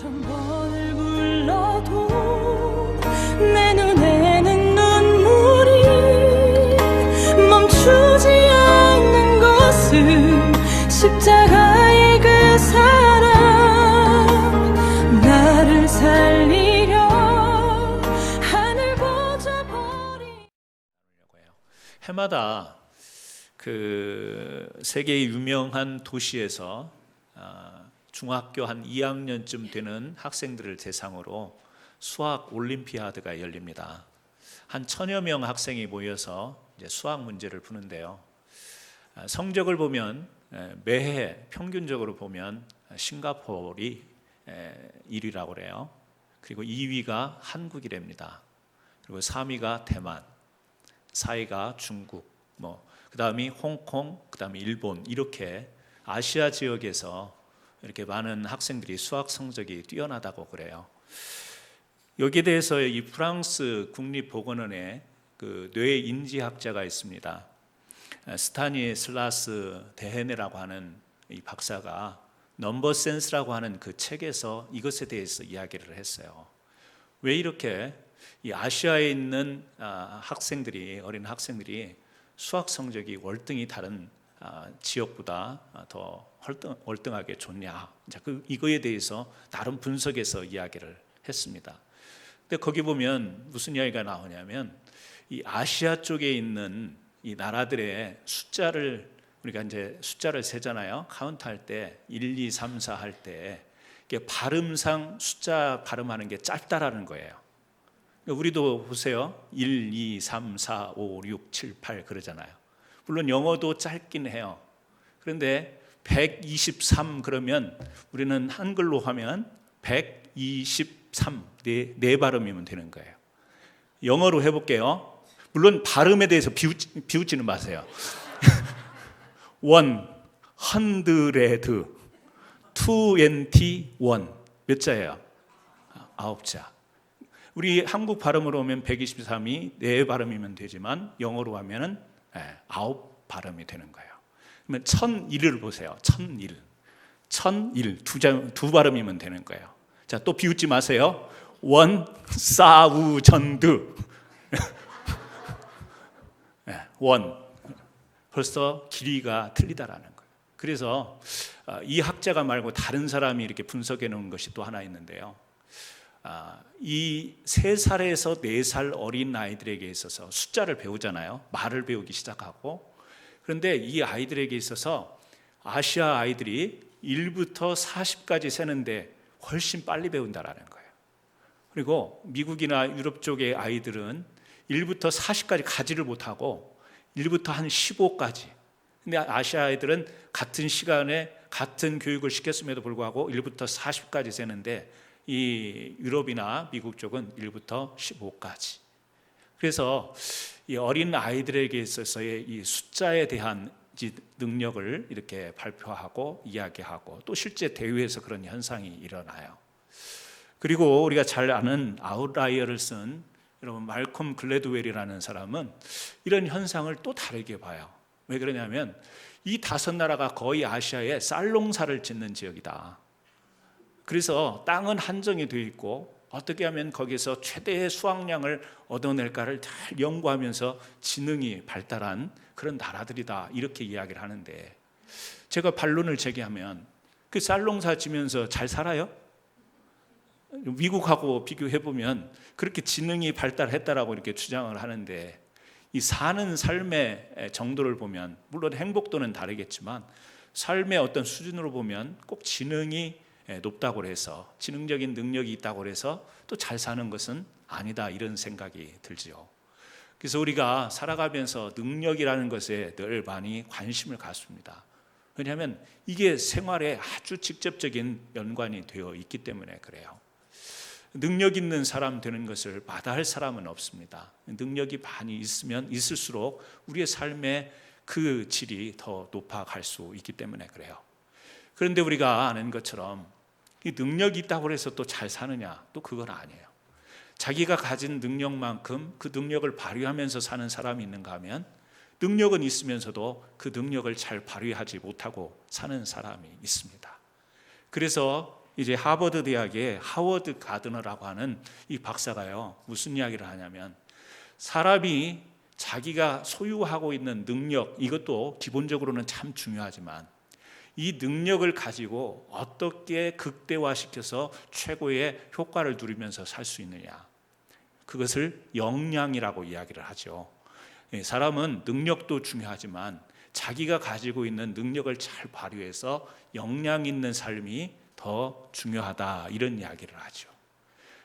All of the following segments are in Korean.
천 번을 불러도 내 눈에는 눈물이 멈추지 않는 것은 십자가의 그 사랑, 나를 살리려 하늘 보자 버린. 해마다 그 세계의 유명한 도시에서 중학교 한 2학년쯤 되는 학생들을 대상으로 수학 올림피아드가 열립니다. 한 1000여 명 학생이 모여서 이제 수학 문제를 푸는데요. 성적을 보면 매해 평균적으로 보면 싱가포르이 1위라고 그래요. 그리고 2위가 한국이랍니다. 그리고 3위가 대만, 4위가 중국, 그 다음이 홍콩, 그 다음에 일본, 이렇게 아시아 지역에서 이렇게 많은 학생들이 수학 성적이 뛰어나다고 그래요. 여기에 대해서 이 프랑스 국립보건원에 그 뇌인지학자가 있습니다. 스타니슬라스 데헤네라고 하는 이 박사가 넘버 센스라고 하는 그 책에서 이것에 대해서 이야기를 했어요. 왜 이렇게 이 아시아에 있는 학생들이, 어린 학생들이 수학 성적이 월등히 다른 지역보다 더 월등하게 좋냐? 이거에 대해서 나름 분석해서 이야기를 했습니다. 근데 거기 보면 무슨 이야기가 나오냐면 이 아시아 쪽에 있는 이 나라들의 숫자를, 우리가 이제 숫자를 세잖아요. 카운트할 때 1, 2, 3, 4 할 때 이게 발음상 숫자 발음하는 게 짧다라는 거예요. 우리도 보세요. 1, 2, 3, 4, 5, 6, 7, 8 그러잖아요. 물론 영어도 짧긴 해요. 그런데 123 그러면 우리는 한글로 하면 123 네 발음이면 되는 거예요. 영어로 해볼게요. 물론 발음에 대해서 비웃지는 마세요. 100, 21 몇 자예요? 9자. 우리 한국 발음으로 하면 123이 네 발음이면 되지만 영어로 하면은 9 발음이 되는 거예요. 그러면 1001을 보세요. 1001. 1001 두 발음이면 되는 거예요. 자, 또 비웃지 마세요. 원 사우 전드. 원. 벌써 길이가 틀리다라는 거예요. 그래서 이 학자가 말고 다른 사람이 이렇게 분석해 놓은 것이 또 하나 있는데요. 이 3살에서 4살 어린 아이들에게 있어서 숫자를 배우잖아요. 말을 배우기 시작하고. 그런데 이 아이들에게 있어서 아시아 아이들이 1부터 40까지 세는데 훨씬 빨리 배운다라는 거예요. 그리고 미국이나 유럽 쪽의 아이들은 1부터 40까지 가지를 못하고 1부터 한 15까지. 근데 아시아 아이들은 같은 시간에 같은 교육을 시켰음에도 불구하고 1부터 40까지 세는데 이 유럽이나 미국 쪽은 1부터 15까지. 그래서 이 어린 아이들에게 있어서의 이 숫자에 대한 능력을 이렇게 발표하고 이야기하고 또 실제 대회에서 그런 현상이 일어나요. 그리고 우리가 잘 아는 아웃라이어를 쓴 여러분 말콤 글래드웰이라는 사람은 이런 현상을 또 다르게 봐요. 왜 그러냐면 이 5나라가 거의 아시아에 쌀농사를 짓는 지역이다. 그래서 땅은 한정이 되어 있고 어떻게 하면 거기서 최대의 수확량을 얻어낼까를 잘 연구하면서 지능이 발달한 그런 나라들이다, 이렇게 이야기를 하는데, 제가 반론을 제기하면 그 쌀농사 지면서 잘 살아요? 미국하고 비교해보면 그렇게 지능이 발달했다라고 이렇게 주장을 하는데, 이 사는 삶의 정도를 보면 물론 행복도는 다르겠지만 삶의 어떤 수준으로 보면 꼭 지능이 높다고 해서, 지능적인 능력이 있다고 해서 또 잘 사는 것은 아니다, 이런 생각이 들지요. 그래서 우리가 살아가면서 능력이라는 것에 늘 많이 관심을 갖습니다. 왜냐하면 이게 생활에 아주 직접적인 연관이 되어 있기 때문에 그래요. 능력 있는 사람 되는 것을 마다할 사람은 없습니다. 능력이 많이 있으면 있을수록 우리의 삶의 그 질이 더 높아갈 수 있기 때문에 그래요. 그런데 우리가 아는 것처럼 이 능력이 있다고 해서 또 잘 사느냐? 또 그건 아니에요. 자기가 가진 능력만큼 그 능력을 발휘하면서 사는 사람이 있는가 하면 능력은 있으면서도 그 능력을 잘 발휘하지 못하고 사는 사람이 있습니다. 그래서 이제 하버드 대학의 하워드 가드너라고 하는 이 박사가요, 무슨 이야기를 하냐면, 사람이 자기가 소유하고 있는 능력, 이것도 기본적으로는 참 중요하지만 이 능력을 가지고 어떻게 극대화시켜서 최고의 효과를 누리면서 살 수 있느냐, 그것을 역량이라고 이야기를 하죠. 사람은 능력도 중요하지만 자기가 가지고 있는 능력을 잘 발휘해서 역량 있는 삶이 더 중요하다, 이런 이야기를 하죠.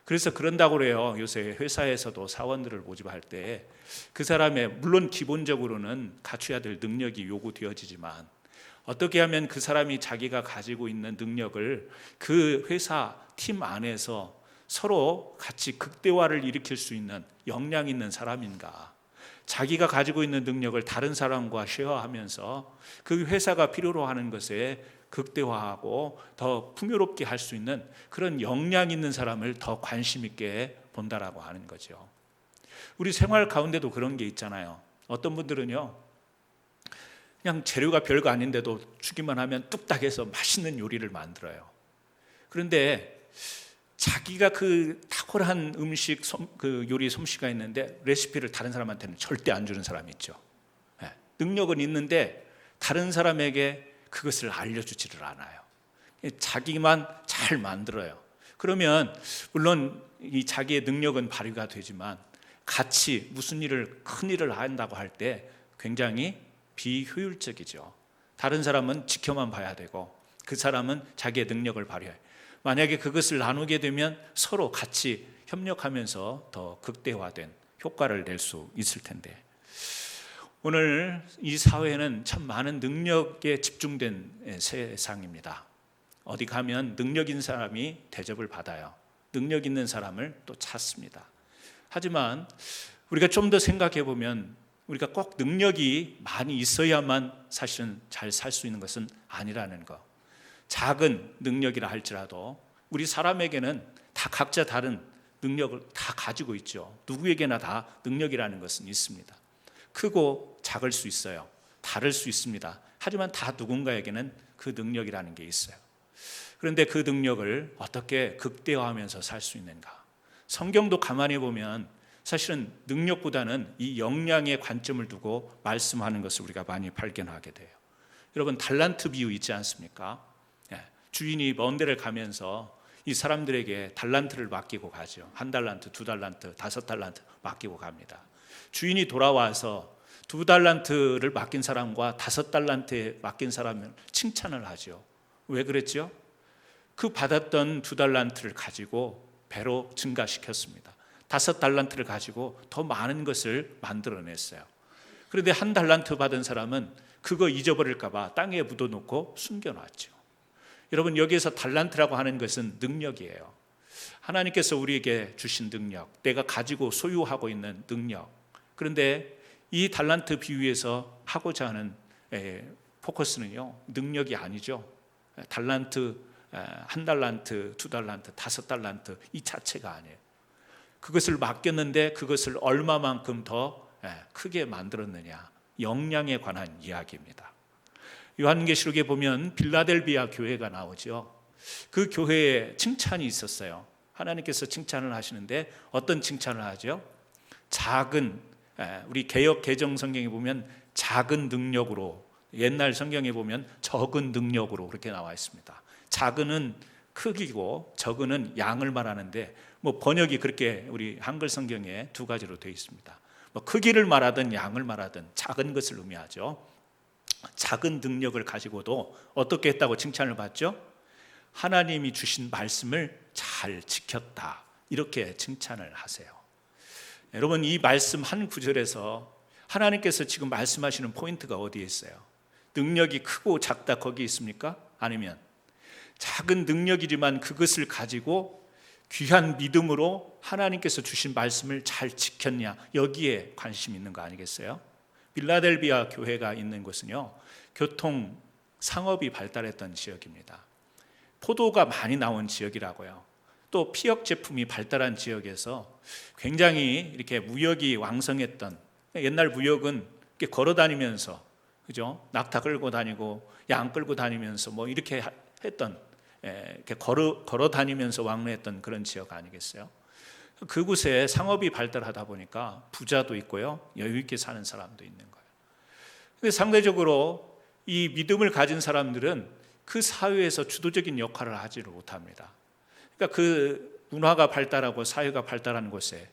그래서 그런다고 그래요. 요새 회사에서도 사원들을 모집할 때 그 사람의, 물론 기본적으로는 갖춰야 될 능력이 요구되어지지만 어떻게 하면 그 사람이 자기가 가지고 있는 능력을 그 회사 팀 안에서 서로 같이 극대화를 일으킬 수 있는 역량 있는 사람인가, 자기가 가지고 있는 능력을 다른 사람과 쉐어하면서 그 회사가 필요로 하는 것에 극대화하고 더 풍요롭게 할 수 있는 그런 역량 있는 사람을 더 관심 있게 본다라고 하는 거죠. 우리 생활 가운데도 그런 게 있잖아요. 어떤 분들은요, 그냥 재료가 별거 아닌데도 주기만 하면 뚝딱 해서 맛있는 요리를 만들어요. 그런데 자기가 그 탁월한 음식 그 요리 솜씨가 있는데 레시피를 다른 사람한테는 절대 안 주는 사람이 있죠. 능력은 있는데 다른 사람에게 그것을 알려주지를 않아요. 자기만 잘 만들어요. 그러면 물론 이 자기의 능력은 발휘가 되지만 같이 무슨 일을, 큰 일을 한다고 할 때 굉장히 비효율적이죠. 다른 사람은 지켜만 봐야 되고 그 사람은 자기의 능력을 발휘해요. 만약에 그것을 나누게 되면 서로 같이 협력하면서 더 극대화된 효과를 낼 수 있을 텐데, 오늘 이 사회는 참 많은 능력에 집중된 세상입니다. 어디 가면 능력 있는 사람이 대접을 받아요. 능력 있는 사람을 또 찾습니다. 하지만 우리가 좀 더 생각해 보면 우리가 꼭 능력이 많이 있어야만 사실은 잘 살 수 있는 것은 아니라는 거. 작은 능력이라 할지라도 우리 사람에게는 다 각자 다른 능력을 다 가지고 있죠. 누구에게나 다 능력이라는 것은 있습니다. 크고 작을 수 있어요. 다를 수 있습니다. 하지만 다 누군가에게는 그 능력이라는 게 있어요. 그런데 그 능력을 어떻게 극대화하면서 살 수 있는가? 성경도 가만히 보면 사실은 능력보다는 이 역량의 관점을 두고 말씀하는 것을 우리가 많이 발견하게 돼요. 여러분, 달란트 비유 있지 않습니까? 주인이 먼 데를 가면서 이 사람들에게 달란트를 맡기고 가죠. 1달란트, 2달란트, 5달란트 맡기고 갑니다. 주인이 돌아와서 2달란트를 맡긴 사람과 5달란트에 맡긴 사람을 칭찬을 하죠. 왜 그랬죠? 그 받았던 2달란트를 가지고 배로 증가시켰습니다. 5달란트를 가지고 더 많은 것을 만들어냈어요. 그런데 1달란트 받은 사람은 그거 잊어버릴까 봐 땅에 묻어놓고 숨겨놨죠. 여러분, 여기에서 달란트라고 하는 것은 능력이에요. 하나님께서 우리에게 주신 능력, 내가 가지고 소유하고 있는 능력. 그런데 이 달란트 비유에서 하고자 하는 포커스는요, 능력이 아니죠. 달란트, 1달란트, 2달란트, 5달란트 이 자체가 아니에요. 그것을 맡겼는데 그것을 얼마만큼 더 크게 만들었느냐, 역량에 관한 이야기입니다. 요한계시록에 보면 빌라델비아 교회가 나오죠. 그 교회에 칭찬이 있었어요. 하나님께서 칭찬을 하시는데 어떤 칭찬을 하죠? 작은, 우리 개역 개정 성경에 보면 작은 능력으로, 옛날 성경에 보면 적은 능력으로 그렇게 나와 있습니다. 작은은 크기고 적은은 양을 말하는데 뭐 번역이 그렇게 우리 한글 성경에 두 가지로 되어 있습니다. 뭐 크기를 말하든 양을 말하든 작은 것을 의미하죠. 작은 능력을 가지고도 어떻게 했다고 칭찬을 받죠? 하나님이 주신 말씀을 잘 지켰다, 이렇게 칭찬을 하세요. 여러분, 이 말씀 한 구절에서 하나님께서 지금 말씀하시는 포인트가 어디에 있어요? 능력이 크고 작다 거기 있습니까? 아니면 작은 능력이지만 그것을 가지고 귀한 믿음으로 하나님께서 주신 말씀을 잘 지켰냐, 여기에 관심이 있는 거 아니겠어요? 빌라델비아 교회가 있는 곳은요, 교통 상업이 발달했던 지역입니다. 포도가 많이 나온 지역이라고요. 또 피혁 제품이 발달한 지역에서 굉장히 이렇게 무역이 왕성했던, 옛날 무역은 이렇게 걸어 다니면서, 그죠? 낙타 끌고 다니고 양 끌고 다니면서 뭐 이렇게 했던 이렇게 걸어 다니면서 왕래했던 그런 지역 아니겠어요? 그곳에 상업이 발달하다 보니까 부자도 있고요, 여유 있게 사는 사람도 있는 거예요. 근데 상대적으로 이 믿음을 가진 사람들은 그 사회에서 주도적인 역할을 하지를 못합니다. 그러니까 그 문화가 발달하고 사회가 발달한 곳에,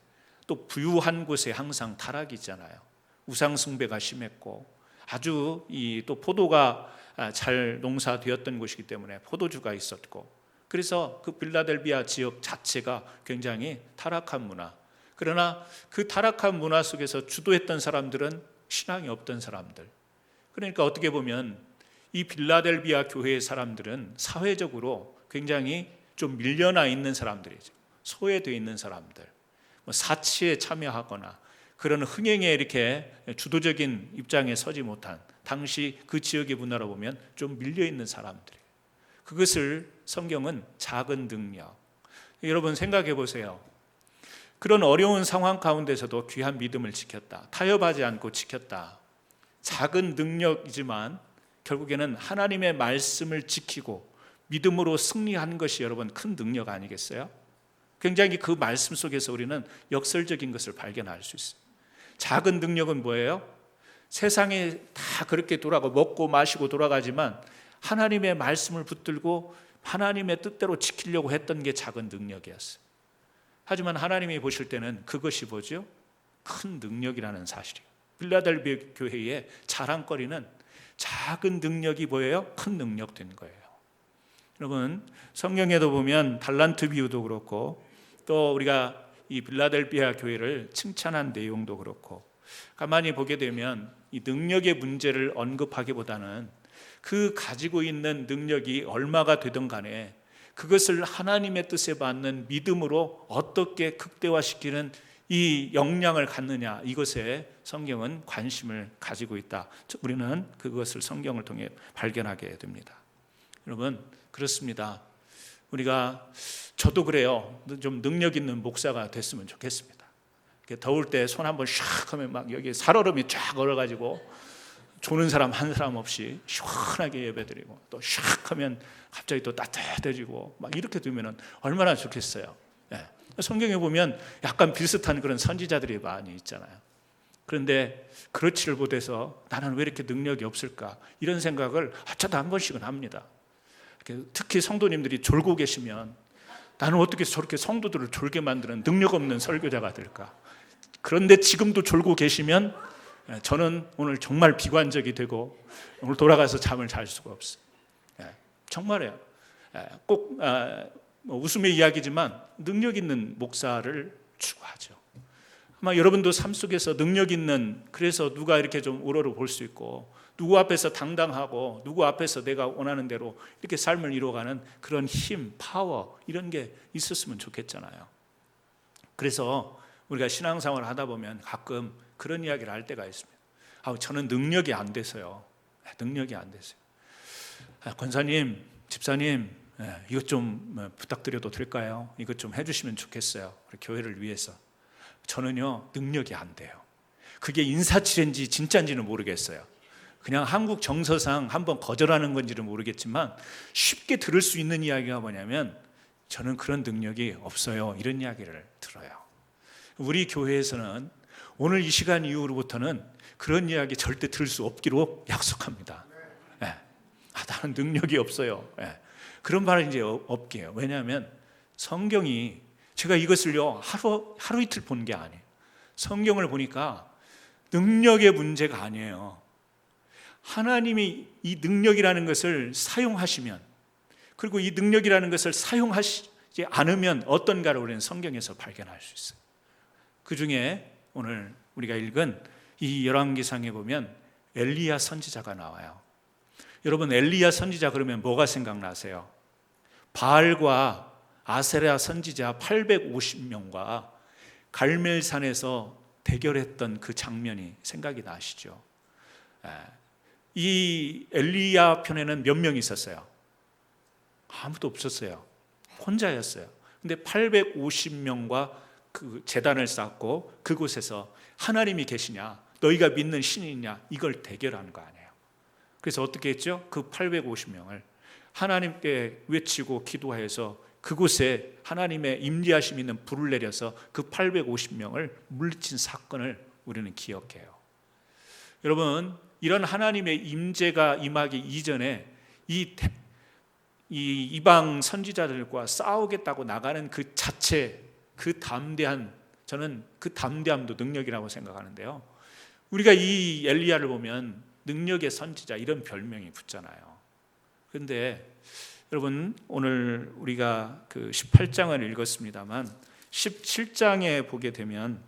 또 부유한 곳에 항상 타락이 있잖아요. 우상 숭배가 심했고, 아주 또 포도가 잘 농사되었던 곳이기 때문에 포도주가 있었고, 그래서 그 빌라델비아 지역 자체가 굉장히 타락한 문화. 그러나 그 타락한 문화 속에서 주도했던 사람들은 신앙이 없던 사람들. 그러니까 어떻게 보면 이 빌라델비아 교회의 사람들은 사회적으로 굉장히 좀 밀려나 있는 사람들이죠. 소외되어 있는 사람들, 사치에 참여하거나 그런 흥행에 이렇게 주도적인 입장에 서지 못한, 당시 그 지역의 문화로 보면 좀 밀려 있는 사람들이에요. 그것을 성경은 작은 능력. 여러분 생각해 보세요. 그런 어려운 상황 가운데서도 귀한 믿음을 지켰다. 타협하지 않고 지켰다. 작은 능력이지만 결국에는 하나님의 말씀을 지키고 믿음으로 승리한 것이 여러분 큰 능력 아니겠어요? 굉장히 그 말씀 속에서 우리는 역설적인 것을 발견할 수 있어요. 작은 능력은 뭐예요? 세상에 다 그렇게 돌아가고 먹고 마시고 돌아가지만 하나님의 말씀을 붙들고 하나님의 뜻대로 지키려고 했던 게 작은 능력이었어요. 하지만 하나님이 보실 때는 그것이 뭐죠? 큰 능력이라는 사실이에요. 빌라델비아 교회의 자랑거리는 작은 능력이 뭐예요? 큰 능력 된 거예요. 여러분 성경에도 보면 달란트 비유도 그렇고, 또 우리가 이 빌라델비아 교회를 칭찬한 내용도 그렇고, 가만히 보게 되면 이 능력의 문제를 언급하기보다는 그 가지고 있는 능력이 얼마가 되든 간에 그것을 하나님의 뜻에 맞는 믿음으로 어떻게 극대화시키는 이 역량을 갖느냐, 이것에 성경은 관심을 가지고 있다. 우리는 그것을 성경을 통해 발견하게 됩니다. 여러분 그렇습니다. 우리가, 저도 그래요. 좀 능력 있는 목사가 됐으면 좋겠습니다. 더울 때 손 한번 샥 하면 막 여기 살얼음이 쫙 얼어가지고 조는 사람 한 사람 없이 시원하게 예배드리고, 또 샥 하면 갑자기 또 따뜻해지고 막 이렇게 되면 얼마나 좋겠어요. 네. 성경에 보면 약간 비슷한 그런 선지자들이 많이 있잖아요. 그런데 그렇지를 못해서 나는 왜 이렇게 능력이 없을까, 이런 생각을 저도 한 번씩은 합니다. 특히 성도님들이 졸고 계시면 나는 어떻게 저렇게 성도들을 졸게 만드는 능력 없는 설교자가 될까. 그런데 지금도 졸고 계시면 저는 오늘 정말 비관적이 되고 오늘 돌아가서 잠을 잘 수가 없어요. 정말이에요. 꼭 웃음의 이야기지만 능력 있는 목사를 추구하죠. 아마 여러분도 삶 속에서 능력 있는, 그래서 누가 이렇게 좀 우러러 볼 수 있고, 누구 앞에서 당당하고 누구 앞에서 내가 원하는 대로 이렇게 삶을 이루어가는 그런 힘, 파워, 이런 게 있었으면 좋겠잖아요. 그래서 우리가 신앙생활을 하다 보면 가끔 그런 이야기를 할 때가 있습니다. 저는 능력이 안 돼서요. 능력이 안 돼서요. 권사님, 집사님, 이것 좀 부탁드려도 될까요? 이것 좀 해주시면 좋겠어요. 우리 교회를 위해서. 저는요, 능력이 안 돼요. 그게 인사치레인지 진짜인지는 모르겠어요. 그냥 한국 정서상 한번 거절하는 건지는 모르겠지만 쉽게 들을 수 있는 이야기가 뭐냐면 저는 그런 능력이 없어요, 이런 이야기를 들어요. 우리 교회에서는 오늘 이 시간 이후로부터는 그런 이야기 절대 들을 수 없기로 약속합니다. 나는 능력이 없어요. 그런 말은 이제 없게 해요. 왜냐하면 성경이, 제가 이것을요 하루 이틀 본 게 아니에요. 성경을 보니까 능력의 문제가 아니에요. 하나님이 이 능력이라는 것을 사용하시면, 그리고 이 능력이라는 것을 사용하시지 않으면 어떤가를 우리는 성경에서 발견할 수 있어요. 그 중에 오늘 우리가 읽은 이 열왕기상에 보면 엘리야 선지자가 나와요. 여러분 엘리야 선지자 그러면 뭐가 생각나세요? 바알과 아세라 선지자 850명과 갈멜산에서 대결했던 그 장면이 생각이 나시죠? 이 엘리야 편에는 몇 명이 있었어요? 아무도 없었어요. 혼자였어요. 근데 850명과 그 제단을 쌓고 그곳에서 하나님이 계시냐, 너희가 믿는 신이 있냐, 이걸 대결하는 거 아니에요. 그래서 어떻게 했죠? 그 850명을 하나님께 외치고 기도해서 그곳에 하나님의 임재하심 있는 불을 내려서 그 850명을 물리친 사건을 우리는 기억해요. 여러분, 이런 하나님의 임재가 임하기 이전에 이 이방 선지자들과 싸우겠다고 나가는 그 자체, 그 담대한, 저는 그 담대함도 능력이라고 생각하는데요. 우리가 이 엘리야를 보면 능력의 선지자 이런 별명이 붙잖아요. 그런데 여러분, 오늘 우리가 그 18장을 읽었습니다만 17장에 보게 되면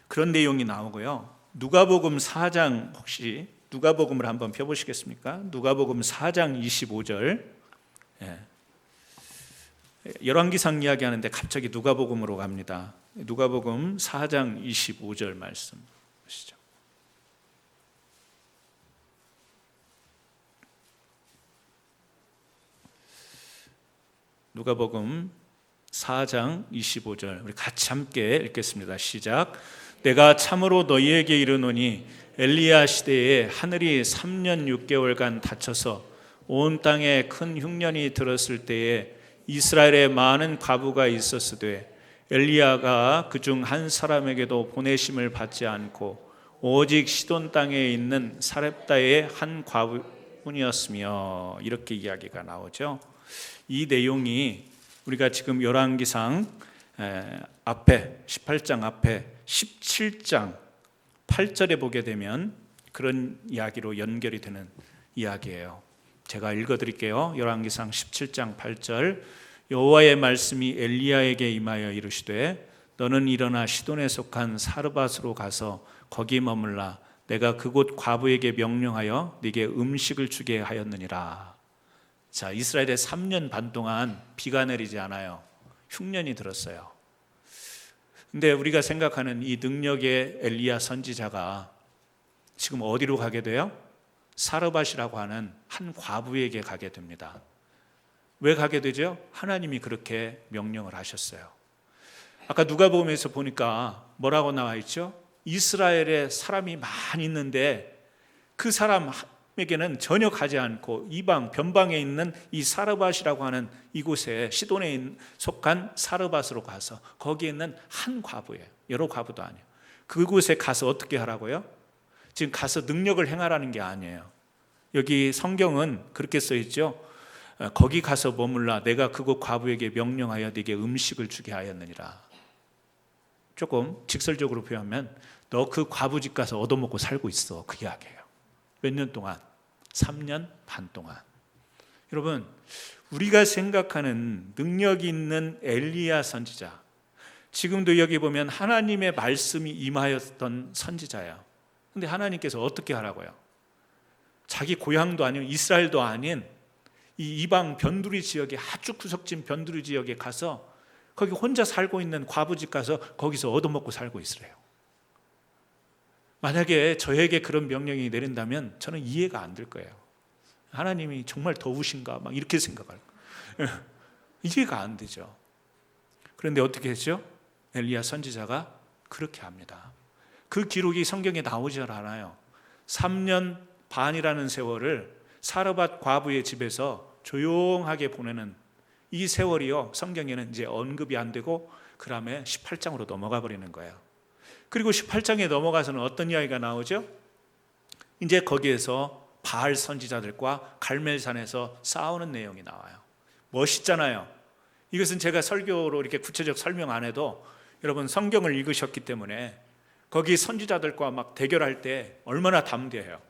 그런 내용이 나오고요. 누가복음 4장, 혹시 누가복음을 한번 펴보시겠습니까? 누가복음 4장 25절. 열왕기상 이야기하는데 갑자기 누가복음으로 갑니다. 누가복음 4장 25절 말씀 보시죠. 누가복음 4장 25절 우리 같이 함께 읽겠습니다. 시작. 내가 참으로 너희에게 이르노니 엘리야 시대에 하늘이 3년 6개월간 닫혀서 온 땅에 큰 흉년이 들었을 때에 이스라엘에 많은 과부가 있었으되 엘리야가 그중 한 사람에게도 보내심을 받지 않고 오직 시돈 땅에 있는 사렙다의 한 과부뿐이었으며, 이렇게 이야기가 나오죠. 이 내용이 우리가 지금 열왕기상 앞에 18장 앞에 17장 8절에 보게 되면 그런 이야기로 연결이 되는 이야기예요. 제가 읽어드릴게요. 열왕기상 17장 8절. 여호와의 말씀이 엘리야에게 임하여 이르시되 너는 일어나 시돈에 속한 사르밧으로 가서 거기 머물라. 내가 그곳 과부에게 명령하여 네게 음식을 주게 하였느니라. 자, 이스라엘에 3년 반 동안 비가 내리지 않아요. 흉년이 들었어요. 근데 우리가 생각하는 이 능력의 엘리야 선지자가 지금 어디로 가게 돼요? 사르밧이라고 하는 한 과부에게 가게 됩니다. 왜 가게 되죠? 하나님이 그렇게 명령을 하셨어요. 아까 누가복음에서 보니까 뭐라고 나와 있죠? 이스라엘에 사람이 많이 있는데 그 사람에게는 전혀 가지 않고 이방 변방에 있는 이 사르밧이라고 하는 이곳에 시돈에 속한 사르밧으로 가서 거기에 있는 한 과부예요. 여러 과부도 아니에요. 그곳에 가서 어떻게 하라고요? 지금 가서 능력을 행하라는 게 아니에요. 여기 성경은 그렇게 써 있죠. 거기 가서 머물라. 내가 그곳 과부에게 명령하여 네게 음식을 주게 하였느니라. 조금 직설적으로 표현하면 너 그 과부 집 가서 얻어먹고 살고 있어, 그 이야기예요. 몇 년 동안? 3년 반 동안. 여러분, 우리가 생각하는 능력 있는 엘리야 선지자, 지금도 여기 보면 하나님의 말씀이 임하였던 선지자예요. 근데 하나님께서 어떻게 하라고요? 자기 고향도 아닌 이스라엘도 아닌 이 이방 변두리 지역에, 아주 구석진 변두리 지역에 가서 거기 혼자 살고 있는 과부집 가서 거기서 얻어먹고 살고 있으래요. 만약에 저에게 그런 명령이 내린다면 저는 이해가 안 될 거예요. 하나님이 정말 더우신가 막 이렇게 생각할 거예요. 이해가 안 되죠. 그런데 어떻게 했죠? 엘리야 선지자가 그렇게 합니다. 그 기록이 성경에 나오지 않아요. 3년 반이라는 세월을 사르밧 과부의 집에서 조용하게 보내는 이 세월이요, 성경에는 이제 언급이 안 되고 그 다음에 18장으로 넘어가 버리는 거예요. 그리고 18장에 넘어가서는 어떤 이야기가 나오죠? 이제 거기에서 바알 선지자들과 갈멜산에서 싸우는 내용이 나와요. 멋있잖아요. 이것은 제가 설교로 이렇게 구체적 설명 안 해도 여러분 성경을 읽으셨기 때문에 거기 선지자들과 막 대결할 때 얼마나 담대해요.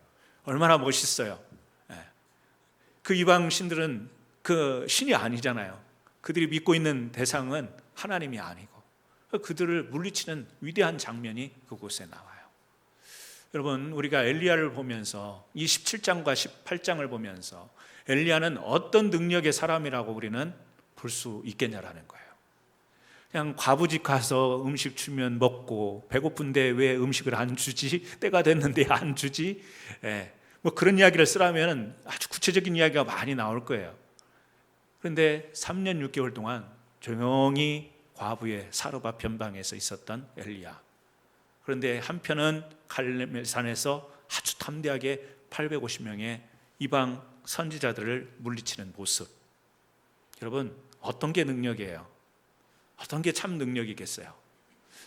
얼마나 멋있어요. 그 이방 신들은 그 신이 아니잖아요. 그들이 믿고 있는 대상은 하나님이 아니고 그들을 물리치는 위대한 장면이 그곳에 나와요. 여러분, 우리가 엘리야를 보면서 이 17장과 18장을 보면서 엘리야는 어떤 능력의 사람이라고 우리는 볼 수 있겠냐라는 거예요. 그냥 과부집 가서 음식 주면 먹고, 배고픈데 왜 음식을 안 주지? 때가 됐는데 안 주지? 뭐 그런 이야기를 쓰라면 아주 구체적인 이야기가 많이 나올 거예요. 그런데 3년 6개월 동안 조용히 과부의 사르밧 변방에서 있었던 엘리야. 그런데 한편은 갈멜산에서 아주 담대하게 850명의 이방 선지자들을 물리치는 모습. 여러분, 어떤 게 능력이에요? 어떤 게 참 능력이겠어요?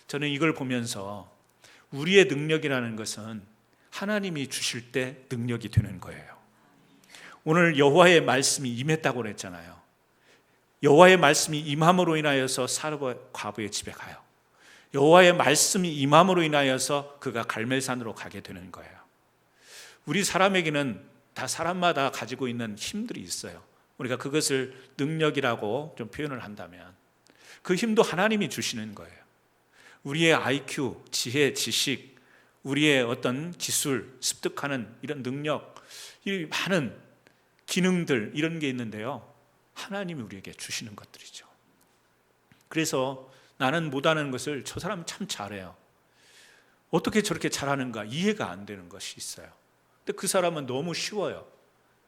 저는 이걸 보면서 우리의 능력이라는 것은 하나님이 주실 때 능력이 되는 거예요. 오늘 여호와의 말씀이 임했다고 그랬잖아요. 여호와의 말씀이 임함으로 인하여서 사르밧 과부의 집에 가요. 여호와의 말씀이 임함으로 인하여서 그가 갈멜산으로 가게 되는 거예요. 우리 사람에게는 다 사람마다 가지고 있는 힘들이 있어요. 우리가 그것을 능력이라고 좀 표현을 한다면 그 힘도 하나님이 주시는 거예요. 우리의 IQ, 지혜, 지식, 우리의 어떤 기술, 습득하는 이런 능력, 이 많은 기능들 이런 게 있는데요, 하나님이 우리에게 주시는 것들이죠. 그래서 나는 못하는 것을 저 사람 참 잘해요. 어떻게 저렇게 잘하는가 이해가 안 되는 것이 있어요. 근데 그 사람은 너무 쉬워요.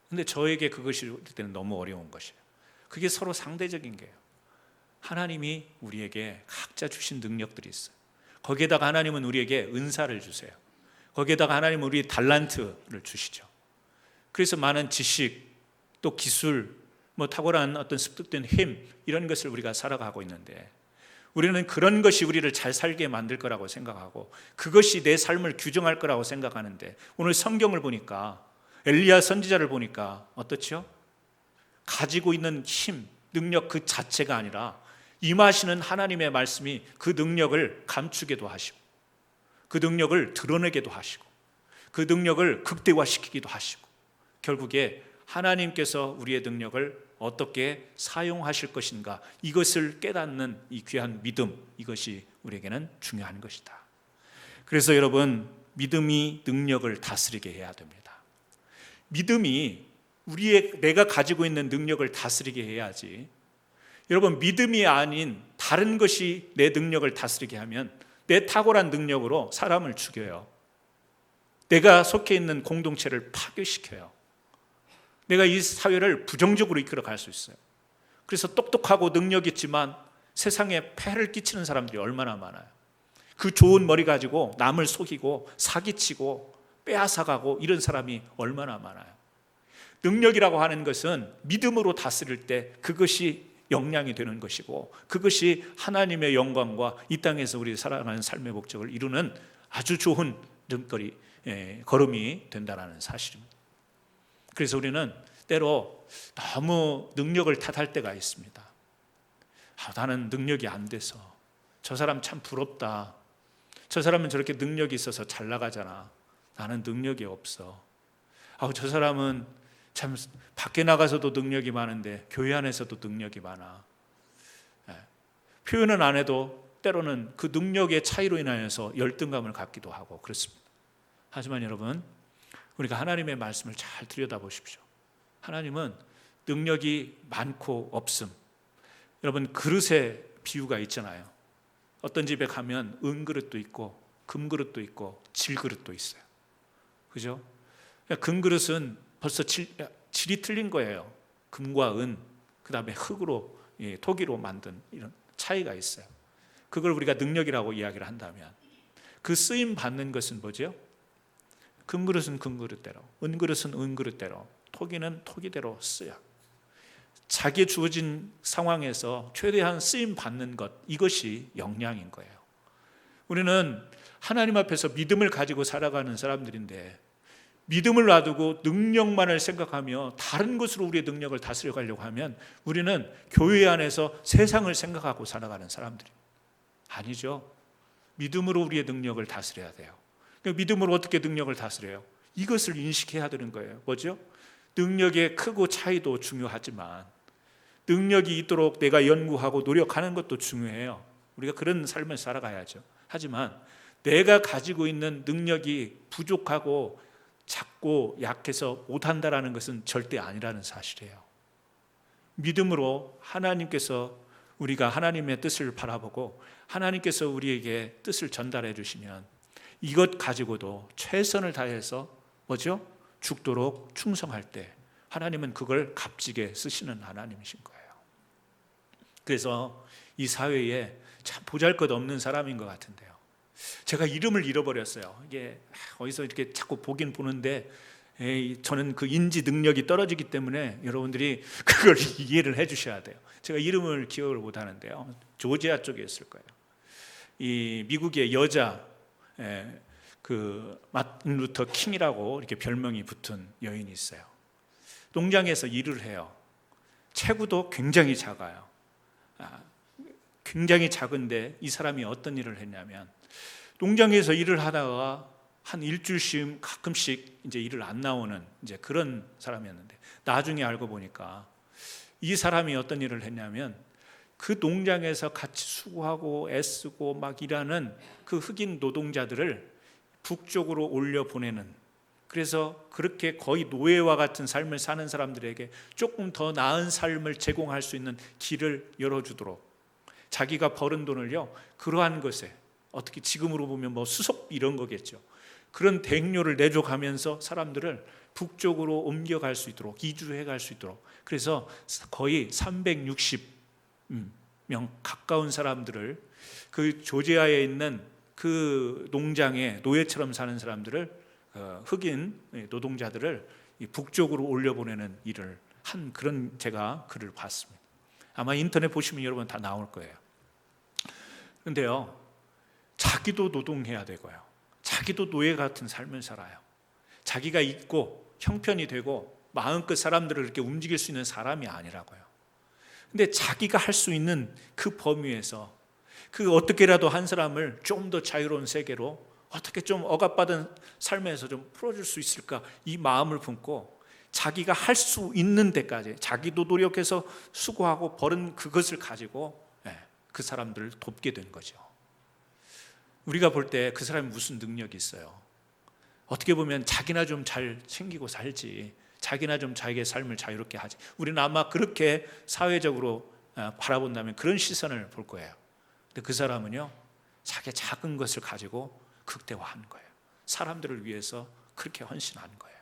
근데 저에게 그것이 올 때는 너무 어려운 것이에요. 그게 서로 상대적인 거예요. 하나님이 우리에게 각자 주신 능력들이 있어요. 거기에다가 하나님은 우리에게 은사를 주세요. 거기에다가 하나님은 우리 달란트를 주시죠. 그래서 많은 지식, 또 기술, 탁월한 어떤 습득된 힘, 이런 것을 우리가 살아가고 있는데 우리는 그런 것이 우리를 잘 살게 만들 거라고 생각하고 그것이 내 삶을 규정할 거라고 생각하는데 오늘 성경을 보니까 엘리야 선지자를 보니까 어떻죠? 가지고 있는 힘, 능력 그 자체가 아니라 임하시는 하나님의 말씀이 그 능력을 감추게도 하시고 그 능력을 드러내게도 하시고 그 능력을 극대화시키기도 하시고 결국에 하나님께서 우리의 능력을 어떻게 사용하실 것인가 이것을 깨닫는 이 귀한 믿음, 이것이 우리에게는 중요한 것이다. 그래서 여러분, 믿음이 능력을 다스리게 해야 됩니다. 믿음이 내가 가지고 있는 능력을 다스리게 해야지. 여러분, 믿음이 아닌 다른 것이 내 능력을 다스리게 하면 내 탁월한 능력으로 사람을 죽여요. 내가 속해 있는 공동체를 파괴시켜요. 내가 이 사회를 부정적으로 이끌어 갈 수 있어요. 그래서 똑똑하고 능력 있지만 세상에 폐를 끼치는 사람들이 얼마나 많아요. 그 좋은 머리 가지고 남을 속이고 사기치고 빼앗아가고 이런 사람이 얼마나 많아요. 능력이라고 하는 것은 믿음으로 다스릴 때 그것이 역량이 되는 것이고 그것이 하나님의 영광과 이 땅에서 우리 살아가는 삶의 목적을 이루는 아주 좋은 걸음이 된다는 사실입니다. 그래서 우리는 때로 너무 능력을 탓할 때가 있습니다. 나는 능력이 안 돼서 저 사람 참 부럽다. 저 사람은 저렇게 능력이 있어서 잘 나가잖아. 나는 능력이 없어. 저 사람은 참 밖에 나가서도 능력이 많은데 교회 안에서도 능력이 많아. 표현은 안 해도 때로는 그 능력의 차이로 인하여서 열등감을 갖기도 하고 그렇습니다. 하지만 여러분, 우리가 하나님의 말씀을 잘 들여다보십시오. 하나님은 능력이 많고 없음. 여러분, 그릇의 비유가 있잖아요. 어떤 집에 가면 은그릇도 있고 금그릇도 있고 질그릇도 있어요. 그죠? 금그릇은 벌써 질이 틀린 거예요. 금과 은, 그 다음에 흙으로, 토기로 만든 이런 차이가 있어요. 그걸 우리가 능력이라고 이야기를 한다면 그 쓰임 받는 것은 뭐죠? 금그릇은 금그릇대로, 은그릇은 은그릇대로, 토기는 토기대로 쓰여. 자기에 주어진 상황에서 최대한 쓰임 받는 것, 이것이 역량인 거예요. 우리는 하나님 앞에서 믿음을 가지고 살아가는 사람들인데 믿음을 놔두고 능력만을 생각하며 다른 것으로 우리의 능력을 다스려 가려고 하면 우리는 교회 안에서 세상을 생각하고 살아가는 사람들입니다. 아니죠. 믿음으로 우리의 능력을 다스려야 돼요. 믿음으로 어떻게 능력을 다스려요? 이것을 인식해야 되는 거예요. 뭐죠? 능력의 크고 차이도 중요하지만 능력이 있도록 내가 연구하고 노력하는 것도 중요해요. 우리가 그런 삶을 살아가야죠. 하지만 내가 가지고 있는 능력이 부족하고 작고 약해서 못한다라는 것은 절대 아니라는 사실이에요. 믿음으로 하나님께서 우리가 하나님의 뜻을 바라보고 하나님께서 우리에게 뜻을 전달해 주시면 이것 가지고도 최선을 다해서 뭐죠? 죽도록 충성할 때 하나님은 그걸 값지게 쓰시는 하나님이신 거예요. 그래서 이 사회에 참 보잘것없는 사람인 것 같은데요. 제가 이름을 잃어버렸어요. 이게 어디서 이렇게 자꾸 보긴 보는데 저는 그 인지 능력이 떨어지기 때문에 여러분들이 그걸 이해를 해주셔야 돼요. 제가 이름을 기억을 못 하는데요. 조지아 쪽에 있을 거예요. 이 미국의 여자 그 마틴 루터 킹이라고 이렇게 별명이 붙은 여인이 있어요. 농장에서 일을 해요. 체구도 굉장히 작아요. 굉장히 작은데 이 사람이 어떤 일을 했냐면 농장에서 일을 하다가 한 일주일씩 가끔씩 이제 일을 안 나오는 이제 그런 사람이었는데 나중에 알고 보니까 이 사람이 어떤 일을 했냐면 그 농장에서 같이 수고하고 애쓰고 막 일하는 그 흑인 노동자들을 북쪽으로 올려 보내는, 그래서 그렇게 거의 노예와 같은 삶을 사는 사람들에게 조금 더 나은 삶을 제공할 수 있는 길을 열어주도록 자기가 벌은 돈을요 그러한 것에, 어떻게 지금으로 보면 뭐 수속비 이런 거겠죠, 그런 대행료를 내줘가면서 사람들을 북쪽으로 옮겨갈 수 있도록, 이주해 갈 수 있도록, 그래서 거의 360명 가까운 사람들을, 그 조지아에 있는 그 농장에 노예처럼 사는 사람들을, 흑인 노동자들을 북쪽으로 올려보내는 일을 한 그런 제가 글을 봤습니다. 아마 인터넷 보시면 여러분 다 나올 거예요. 그런데요, 자기도 노동해야 되고요, 자기도 노예 같은 삶을 살아요. 자기가 있고 형편이 되고 마음껏 사람들을 이렇게 움직일 수 있는 사람이 아니라고요. 근데 자기가 할 수 있는 그 범위에서 그 어떻게라도 한 사람을 좀 더 자유로운 세계로 어떻게 좀 억압받은 삶에서 좀 풀어줄 수 있을까, 이 마음을 품고 자기가 할 수 있는 데까지 자기도 노력해서 수고하고 벌은 그것을 가지고 그 사람들을 돕게 된 거죠. 우리가 볼 때 그 사람이 무슨 능력이 있어요? 어떻게 보면 자기나 좀 잘 챙기고 살지, 자기나 좀 자기의 삶을 자유롭게 하지, 우리는 아마 그렇게 사회적으로 바라본다면 그런 시선을 볼 거예요. 근데 그 사람은요, 자기 작은 것을 가지고 극대화하는 거예요. 사람들을 위해서 그렇게 헌신하는 거예요.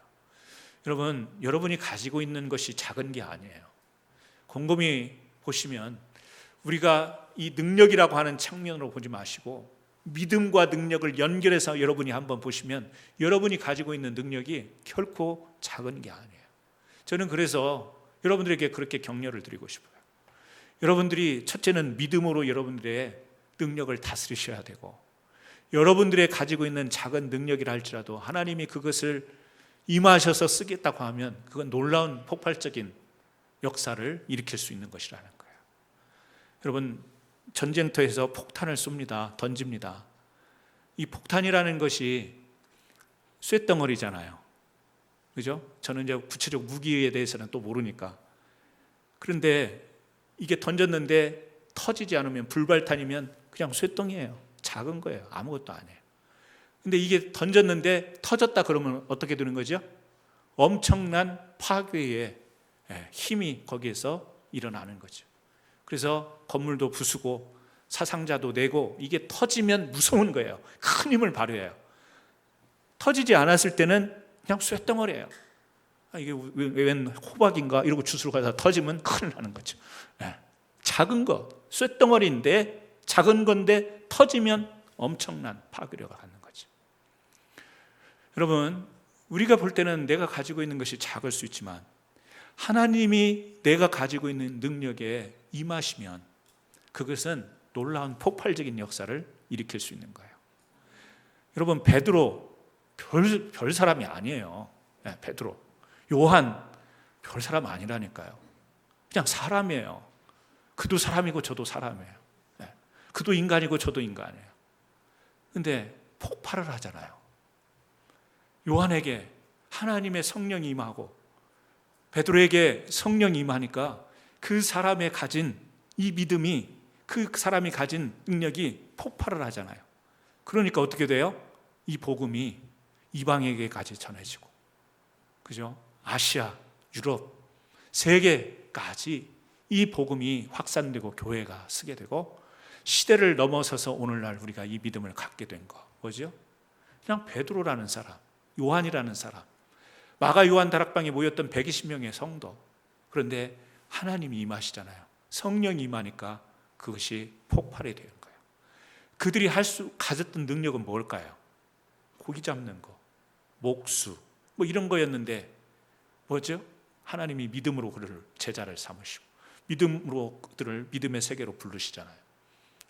여러분, 여러분이 가지고 있는 것이 작은 게 아니에요. 곰곰이 보시면 우리가 이 능력이라고 하는 측면으로 보지 마시고 믿음과 능력을 연결해서 여러분이 한번 보시면 여러분이 가지고 있는 능력이 결코 작은 게 아니에요. 저는 그래서 여러분들에게 그렇게 격려를 드리고 싶어요. 여러분들이 첫째는 믿음으로 여러분들의 능력을 다스리셔야 되고, 여러분들의 가지고 있는 작은 능력이라 할지라도 하나님이 그것을 임하셔서 쓰겠다고 하면 그건 놀라운 폭발적인 역사를 일으킬 수 있는 것이라는 거예요. 여러분, 전쟁터에서 폭탄을 쏩니다. 던집니다. 이 폭탄이라는 것이 쇳덩어리잖아요. 그죠? 저는 이제 구체적 무기에 대해서는 또 모르니까. 그런데 이게 던졌는데 터지지 않으면, 불발탄이면 그냥 쇳덩이에요. 작은 거예요. 아무것도 아니에요. 근데 이게 던졌는데 터졌다 그러면 어떻게 되는 거죠? 엄청난 파괴의 힘이 거기에서 일어나는 거죠. 그래서 건물도 부수고 사상자도 내고, 이게 터지면 무서운 거예요. 큰 힘을 발휘해요. 터지지 않았을 때는 그냥 쇳덩어리예요. 이게 웬 호박인가 이러고 주스로 가서 터지면 큰일 나는 거죠. 작은 거, 쇳덩어리인데 작은 건데 터지면 엄청난 파괴력을 갖는 거죠. 여러분, 우리가 볼 때는 내가 가지고 있는 것이 작을 수 있지만 하나님이 내가 가지고 있는 능력에 임하시면 그것은 놀라운 폭발적인 역사를 일으킬 수 있는 거예요. 여러분, 베드로 별 사람이 아니에요. 베드로, 요한 별 사람 아니라니까요. 그냥 사람이에요. 그도 사람이고 저도 사람이에요. 그도 인간이고 저도 인간이에요. 근데 폭발을 하잖아요. 요한에게 하나님의 성령이 임하고 베드로에게 성령이 임하니까 그 사람의 가진 이 믿음이, 그 사람이 가진 능력이 폭발을 하잖아요. 그러니까 어떻게 돼요? 이 복음이 이방에게까지 전해지고, 그죠? 아시아, 유럽, 세계까지 이 복음이 확산되고 교회가 서게 되고, 시대를 넘어서서 오늘날 우리가 이 믿음을 갖게 된 거 뭐죠? 그냥 베드로라는 사람, 요한이라는 사람, 마가 요한 다락방에 모였던 120명의 성도. 그런데 하나님이 임하시잖아요. 성령이 임하니까 그것이 폭발이 되는 거예요. 그들이 가졌던 능력은 뭘까요? 고기 잡는 거, 목수, 뭐 이런 거였는데 뭐죠? 하나님이 믿음으로 그를 제자를 삼으시고 믿음으로 그들을 믿음의 세계로 부르시잖아요.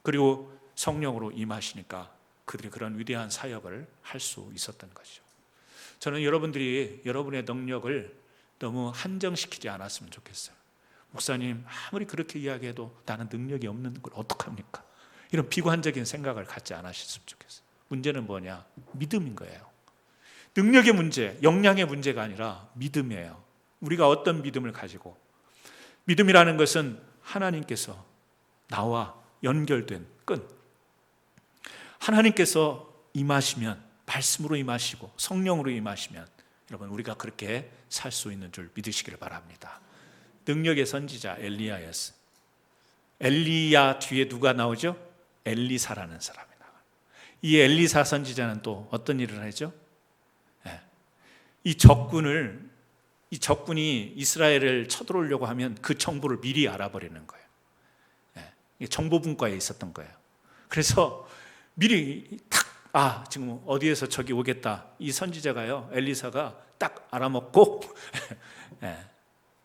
그리고 성령으로 임하시니까 그들이 그런 위대한 사역을 할 수 있었던 것이죠. 저는 여러분들이 여러분의 능력을 너무 한정시키지 않았으면 좋겠어요. 목사님 아무리 그렇게 이야기해도 나는 능력이 없는 걸 어떡합니까? 이런 비관적인 생각을 갖지 않으셨으면 좋겠어요. 문제는 뭐냐? 믿음인 거예요. 능력의 문제, 역량의 문제가 아니라 믿음이에요. 우리가 어떤 믿음을 가지고, 믿음이라는 것은 하나님께서 나와 연결된 끈, 하나님께서 임하시면, 말씀으로 임하시고 성령으로 임하시면 여러분 우리가 그렇게 살 수 있는 줄 믿으시기를 바랍니다. 능력의 선지자 엘리야였어요. 엘리야 뒤에 누가 나오죠? 엘리사라는 사람이 나와요. 이 엘리사 선지자는 또 어떤 일을 하죠? 이 적군이 이스라엘을 쳐들어오려고 하면 그 정보를 미리 알아버리는 거예요. 정보분과에 있었던 거예요. 그래서 미리 지금 어디에서 적이 오겠다. 이 선지자가요, 엘리사가 딱 알아먹고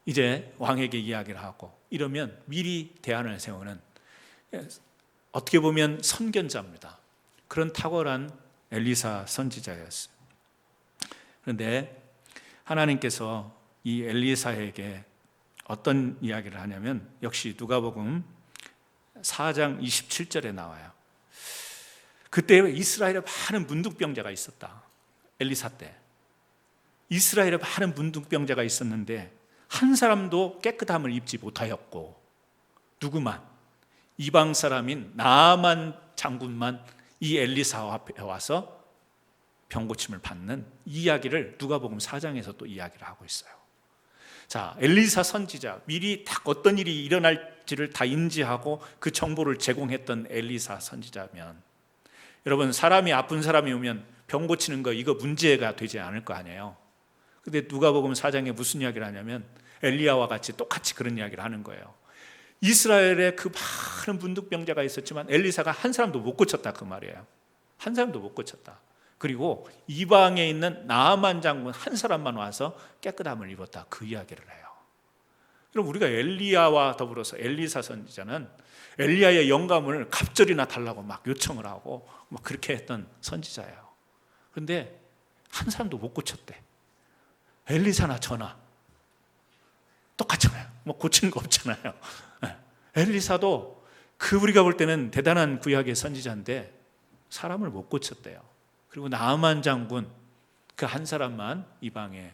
이제 왕에게 이야기를 하고 이러면 미리 대안을 세우는, 어떻게 보면 선견자입니다. 그런 탁월한 엘리사 선지자였어요. 그런데 하나님께서 이 엘리사에게 어떤 이야기를 하냐면 역시 누가복음 4장 27절에 나와요. 그때 이스라엘에 많은 문둥병자가 있었다. 엘리사 때 이스라엘에 많은 문둥병자가 있었는데 한 사람도 깨끗함을 입지 못하였고, 누구만? 이방 사람인 나아만 장군만 이 엘리사 앞에 와서 병고침을 받는 이야기를 누가복음 4장에서 또 이야기를 하고 있어요. 자, 엘리사 선지자, 미리 딱 어떤 일이 일어날지를 다 인지하고 그 정보를 제공했던 엘리사 선지자면, 여러분 사람이 아픈 사람이 오면 병 고치는 거 이거 문제가 되지 않을 거 아니에요. 근데 누가복음 4장에 무슨 이야기를 하냐면 엘리야와 같이 똑같이 그런 이야기를 하는 거예요. 이스라엘에 그 많은 문둥병자가 있었지만 엘리사가 한 사람도 못 고쳤다 그 말이에요. 한 사람도 못 고쳤다. 그리고 이방에 있는 나아만 장군 한 사람만 와서 깨끗함을 입었다 그 이야기를 해요. 그럼 우리가 엘리야와 더불어서 엘리사 선지자는 엘리야의 영감을 갑절이나 달라고 막 요청을 하고 막 그렇게 했던 선지자예요. 그런데 한 사람도 못 고쳤대. 엘리사나 저나 똑같잖아요. 뭐 고친 거 없잖아요. 엘리사도 그 우리가 볼 때는 대단한 구약의 선지자인데 사람을 못 고쳤대요. 그리고 나아만 장군 그 한 사람만 이방에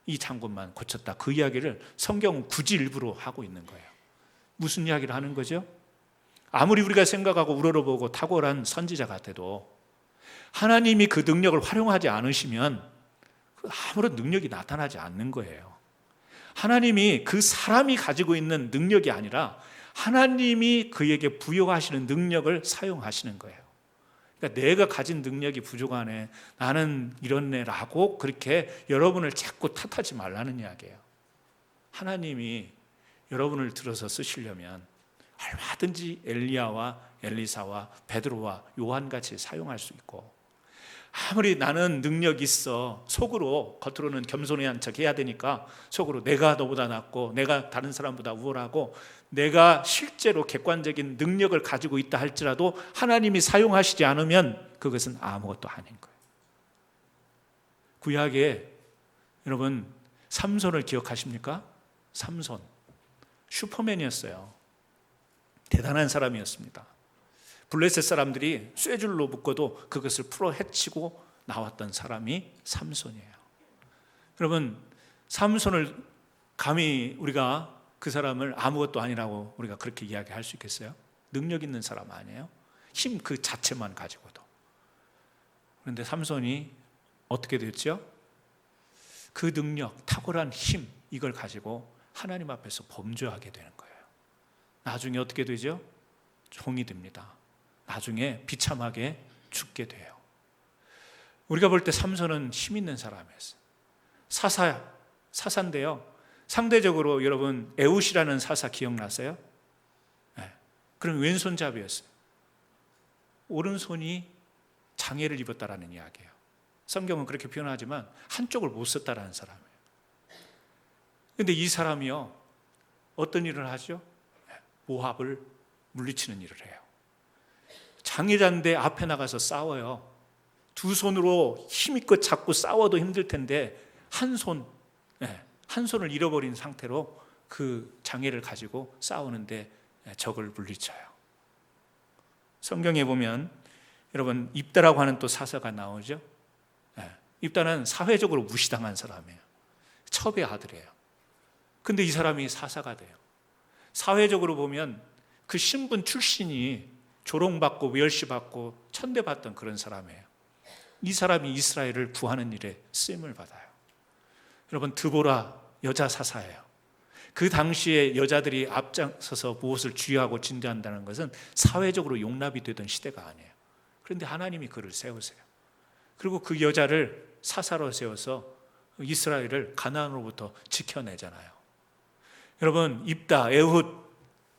이 장군만 고쳤다. 그 이야기를 성경은 굳이 일부러 하고 있는 거예요. 무슨 이야기를 하는 거죠? 아무리 우리가 생각하고 우러러보고 탁월한 선지자 같아도 하나님이 그 능력을 활용하지 않으시면 아무런 능력이 나타나지 않는 거예요. 하나님이 그 사람이 가지고 있는 능력이 아니라 하나님이 그에게 부여하시는 능력을 사용하시는 거예요. 그러니까 내가 가진 능력이 부족하네, 나는 이렇네라고 그렇게 여러분을 자꾸 탓하지 말라는 이야기예요. 하나님이 여러분을 들어서 쓰시려면 얼마든지 엘리야와 엘리사와 베드로와 요한같이 사용할 수 있고, 아무리 나는 능력 있어 속으로, 겉으로는 겸손한 척 해야 되니까 속으로 내가 너보다 낫고 내가 다른 사람보다 우월하고 내가 실제로 객관적인 능력을 가지고 있다 할지라도 하나님이 사용하시지 않으면 그것은 아무것도 아닌 거예요. 구약에 여러분 삼손을 기억하십니까? 삼손 슈퍼맨이었어요. 대단한 사람이었습니다. 블레셋 사람들이 쇠줄로 묶어도 그것을 풀어 헤치고 나왔던 사람이 삼손이에요. 여러분 삼손을 감히 우리가 그 사람을 아무것도 아니라고 우리가 그렇게 이야기할 수 있겠어요? 능력 있는 사람 아니에요? 힘 그 자체만 가지고도. 그런데 삼손이 어떻게 됐죠? 그 능력, 탁월한 힘 이걸 가지고 하나님 앞에서 범죄하게 되는 거예요. 나중에 어떻게 되죠? 종이 됩니다. 나중에 비참하게 죽게 돼요. 우리가 볼 때 삼손은 힘 있는 사람이었어요. 사사인데요. 상대적으로 여러분 에웃이라는 사사 기억나세요? 네. 그럼 왼손잡이였어요. 오른손이 장애를 입었다라는 이야기예요. 성경은 그렇게 표현하지만 한쪽을 못 썼다라는 사람이에요. 그런데 이 사람이요, 어떤 일을 하죠? 모압을 물리치는 일을 해요. 장애자인데 앞에 나가서 싸워요. 두 손으로 힘있게 잡고 싸워도 힘들 텐데 한 손을 잃어버린 상태로 그 장애를 가지고 싸우는데 적을 물리쳐요. 성경에 보면 여러분 입다라고 하는 또 사사가 나오죠. 입다는 사회적으로 무시당한 사람이에요. 첩의 아들이에요. 근데 이 사람이 사사가 돼요. 사회적으로 보면 그 신분 출신이 조롱받고 멸시받고 천대받던 그런 사람이에요. 이 사람이 이스라엘을 구하는 일에 쓰임을 받아요. 여러분 드보라 여자 사사예요. 그 당시에 여자들이 앞장서서 무엇을 주의하고 진지한다는 것은 사회적으로 용납이 되던 시대가 아니에요. 그런데 하나님이 그를 세우세요. 그리고 그 여자를 사사로 세워서 이스라엘을 가나안으로부터 지켜내잖아요. 여러분 입다, 에훗,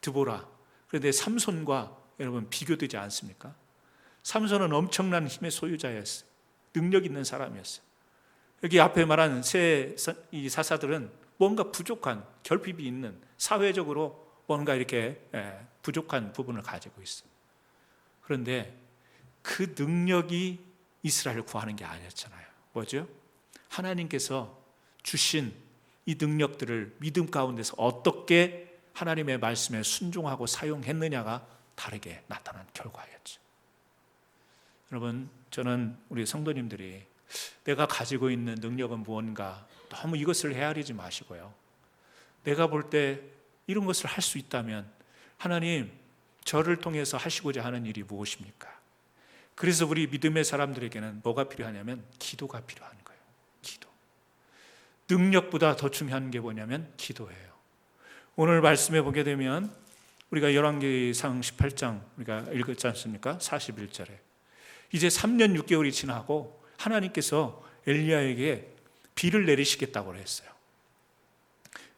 드보라, 그런데 삼손과 여러분 비교되지 않습니까? 삼손은 엄청난 힘의 소유자였어요. 능력 있는 사람이었어요. 여기 앞에 말한 이 사사들은 뭔가 부족한, 결핍이 있는, 사회적으로 뭔가 이렇게 부족한 부분을 가지고 있어요. 그런데 그 능력이 이스라엘을 구하는 게 아니었잖아요. 뭐죠? 하나님께서 주신 이 능력들을 믿음 가운데서 어떻게 하나님의 말씀에 순종하고 사용했느냐가 다르게 나타난 결과였죠. 여러분, 저는 우리 성도님들이 내가 가지고 있는 능력은 무언가 너무 이것을 헤아리지 마시고요. 내가 볼 때 이런 것을 할 수 있다면 하나님, 저를 통해서 하시고자 하는 일이 무엇입니까? 그래서 우리 믿음의 사람들에게는 뭐가 필요하냐면 기도가 필요한 거예요. 기도. 능력보다 더 중요한 게 뭐냐면 기도예요. 오늘 말씀에 보게 되면 우리가 열왕기상 18장 우리가 읽었지 않습니까? 41절에 이제 3년 6개월이 지나고 하나님께서 엘리야에게 비를 내리시겠다고 했어요.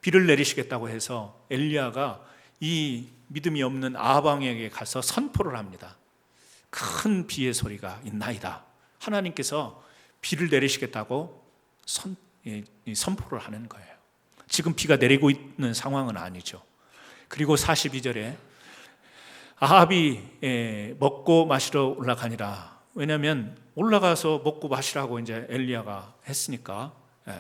비를 내리시겠다고 해서 엘리야가 이 믿음이 없는 아합 왕에게 가서 선포를 합니다. 큰 비의 소리가 있나이다. 하나님께서 비를 내리시겠다고 선포를 하는 거예요. 지금 비가 내리고 있는 상황은 아니죠. 그리고 42절에 아합이 먹고 마시러 올라가니라. 왜냐하면 올라가서 먹고 마시라고 이제 엘리야가 했으니까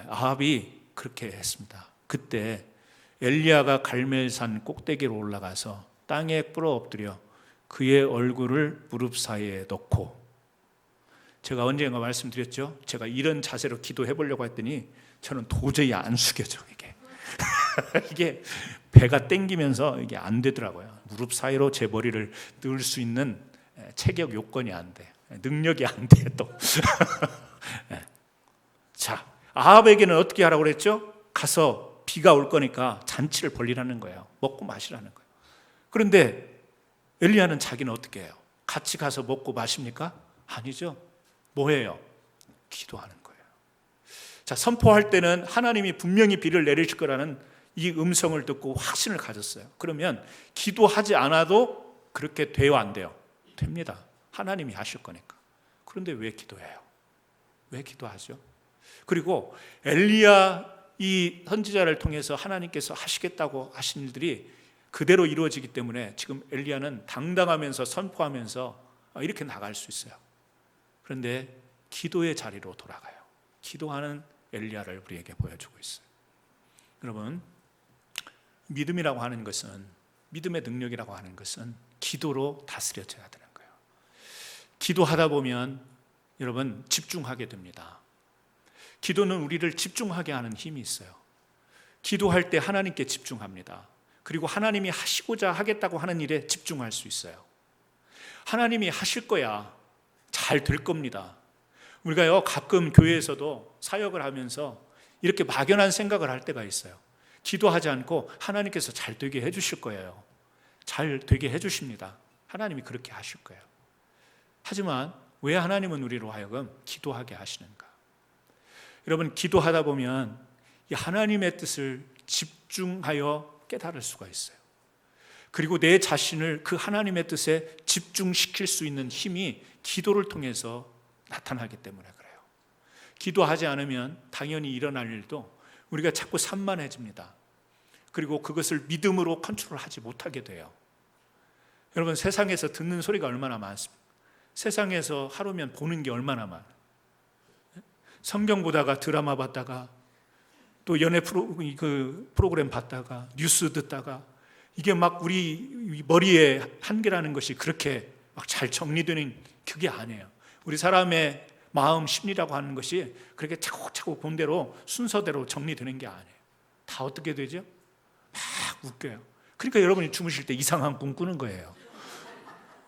아합이 그렇게 했습니다. 그때 엘리야가 갈멜산 꼭대기로 올라가서 땅에 꿇어 엎드려 그의 얼굴을 무릎 사이에 넣고, 제가 언젠가 말씀드렸죠. 제가 이런 자세로 기도해 보려고 했더니 저는 도저히 안 숙여져. 이게 배가 땡기면서 이게 안 되더라고요. 무릎 사이로 제 머리를 넣을 수 있는 체격 요건이 안 돼. 능력이 안 돼 또. 자, 아합에게는 어떻게 하라고 그랬죠? 가서 비가 올 거니까 잔치를 벌리라는 거예요. 먹고 마시라는 거예요. 그런데 엘리야는 자기는 어떻게 해요? 같이 가서 먹고 마십니까? 아니죠. 뭐예요? 기도하는 거예요. 자, 선포할 때는 하나님이 분명히 비를 내리실 거라는 이 음성을 듣고 확신을 가졌어요. 그러면 기도하지 않아도 그렇게 돼요, 안 돼요? 됩니다. 하나님이 하실 거니까. 그런데 왜 기도해요? 왜 기도하죠? 그리고 엘리야 이 선지자를 통해서 하나님께서 하시겠다고 하신 일들이 그대로 이루어지기 때문에 지금 엘리야는 당당하면서 선포하면서 이렇게 나갈 수 있어요. 그런데 기도의 자리로 돌아가요. 기도하는 엘리야를 우리에게 보여주고 있어요. 여러분, 믿음이라고 하는 것은, 믿음의 능력이라고 하는 것은 기도로 다스려져야 되는 거예요. 기도하다 보면 여러분 집중하게 됩니다. 기도는 우리를 집중하게 하는 힘이 있어요. 기도할 때 하나님께 집중합니다. 그리고 하나님이 하시고자 하겠다고 하는 일에 집중할 수 있어요. 하나님이 하실 거야. 잘 될 겁니다. 우리가요, 가끔 교회에서도 사역을 하면서 이렇게 막연한 생각을 할 때가 있어요. 기도하지 않고 하나님께서 잘 되게 해주실 거예요. 잘 되게 해주십니다. 하나님이 그렇게 하실 거예요. 하지만 왜 하나님은 우리로 하여금 기도하게 하시는가? 여러분, 기도하다 보면 이 하나님의 뜻을 집중하여 깨달을 수가 있어요. 그리고 내 자신을 그 하나님의 뜻에 집중시킬 수 있는 힘이 기도를 통해서 나타나기 때문에 그래요. 기도하지 않으면 당연히 일어날 일도 우리가 자꾸 산만해집니다. 그리고 그것을 믿음으로 컨트롤하지 못하게 돼요. 여러분, 세상에서 듣는 소리가 얼마나 많습니까? 세상에서 하루면 보는 게 얼마나 많아요. 성경 보다가 드라마 봤다가 또 연애 프로그램 봤다가 뉴스 듣다가 이게 막 우리 머리에 한계라는 것이 그렇게 막 잘 정리되는 그게 아니에요. 우리 사람의 마음 심리라고 하는 것이 그렇게 차곡차곡 본대로 순서대로 정리되는 게 아니에요. 다 어떻게 되죠? 막 웃겨요. 그러니까 여러분이 주무실 때 이상한 꿈 꾸는 거예요.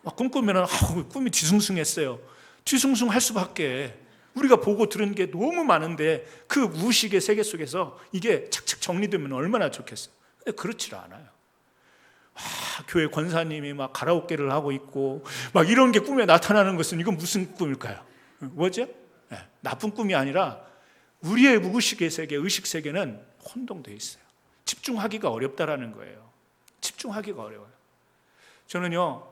막 꿈꾸면 꿈이 뒤숭숭했어요. 뒤숭숭할 수밖에. 우리가 보고 들은 게 너무 많은데 그 무의식의 세계 속에서 이게 착착 정리되면 얼마나 좋겠어요. 근데 그렇지 않아요. 교회 권사님이 막 가라오케를 하고 있고 막 이런 게 꿈에 나타나는 것은 이건 무슨 꿈일까요? 뭐죠? 나쁜 꿈이 아니라 우리의 무의식의 세계, 의식 세계는 혼동되어 있어요. 집중하기가 어렵다라는 거예요. 집중하기가 어려워요. 저는요,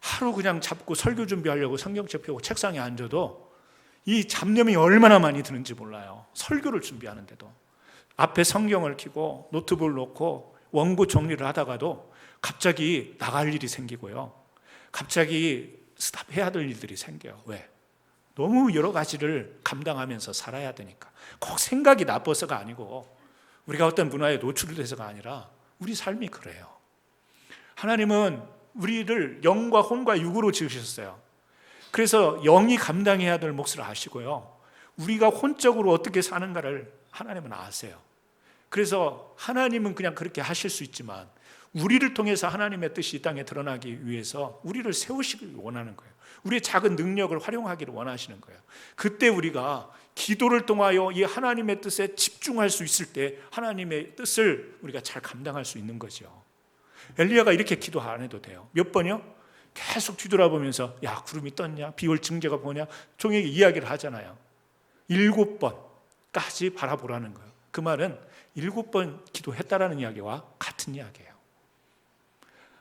하루 그냥 잡고 설교 준비하려고 성경책 펴고 책상에 앉아도 이 잡념이 얼마나 많이 드는지 몰라요. 설교를 준비하는데도 앞에 성경을 켜고 노트북을 놓고 원고 정리를 하다가도 갑자기 나갈 일이 생기고요, 갑자기 스탑해야 될 일들이 생겨요. 왜? 너무 여러 가지를 감당하면서 살아야 되니까. 꼭 생각이 나빠서가 아니고 우리가 어떤 문화에 노출돼서가 아니라 우리 삶이 그래요. 하나님은 우리를 영과 혼과 육으로 지으셨어요. 그래서 영이 감당해야 될 몫을 아시고요, 우리가 혼적으로 어떻게 사는가를 하나님은 아세요. 그래서 하나님은 그냥 그렇게 하실 수 있지만 우리를 통해서 하나님의 뜻이 이 땅에 드러나기 위해서 우리를 세우시길 원하는 거예요. 우리의 작은 능력을 활용하기를 원하시는 거예요. 그때 우리가 기도를 통하여 이 하나님의 뜻에 집중할 수 있을 때 하나님의 뜻을 우리가 잘 감당할 수 있는 거죠. 엘리야가 이렇게 기도 안 해도 돼요. 몇 번이요? 계속 뒤돌아보면서 야, 구름이 떴냐? 비 올 징조가 뭐냐? 종에게 이야기를 하잖아요. 7번까지 바라보라는 거예요. 그 말은 7번 기도했다라는 이야기와 같은 이야기예요.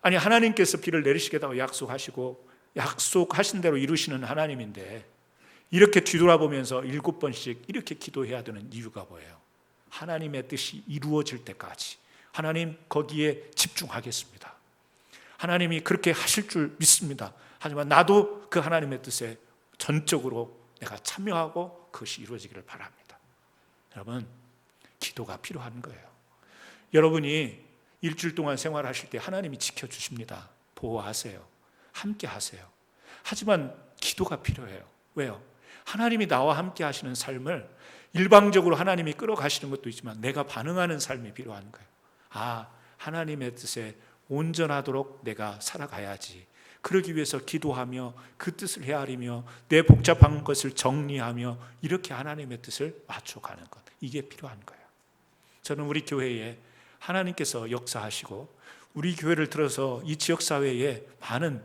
아니, 하나님께서 비를 내리시겠다고 약속하시고 약속하신 대로 이루시는 하나님인데 이렇게 뒤돌아보면서 7번씩 이렇게 기도해야 되는 이유가 뭐예요? 하나님의 뜻이 이루어질 때까지 하나님 거기에 집중하겠습니다. 하나님이 그렇게 하실 줄 믿습니다. 하지만 나도 그 하나님의 뜻에 전적으로 내가 참여하고 그것이 이루어지기를 바랍니다. 여러분, 기도가 필요한 거예요. 여러분이 일주일 동안 생활하실 때 하나님이 지켜주십니다. 보호하세요. 함께 하세요. 하지만 기도가 필요해요. 왜요? 하나님이 나와 함께 하시는 삶을 일방적으로 하나님이 끌어가시는 것도 있지만 내가 반응하는 삶이 필요한 거예요. 아, 하나님의 뜻에 온전하도록 내가 살아가야지. 그러기 위해서 기도하며 그 뜻을 헤아리며 내 복잡한 것을 정리하며 이렇게 하나님의 뜻을 맞춰가는 것, 이게 필요한 거예요. 저는 우리 교회에 하나님께서 역사하시고 우리 교회를 들어서 이 지역사회에 많은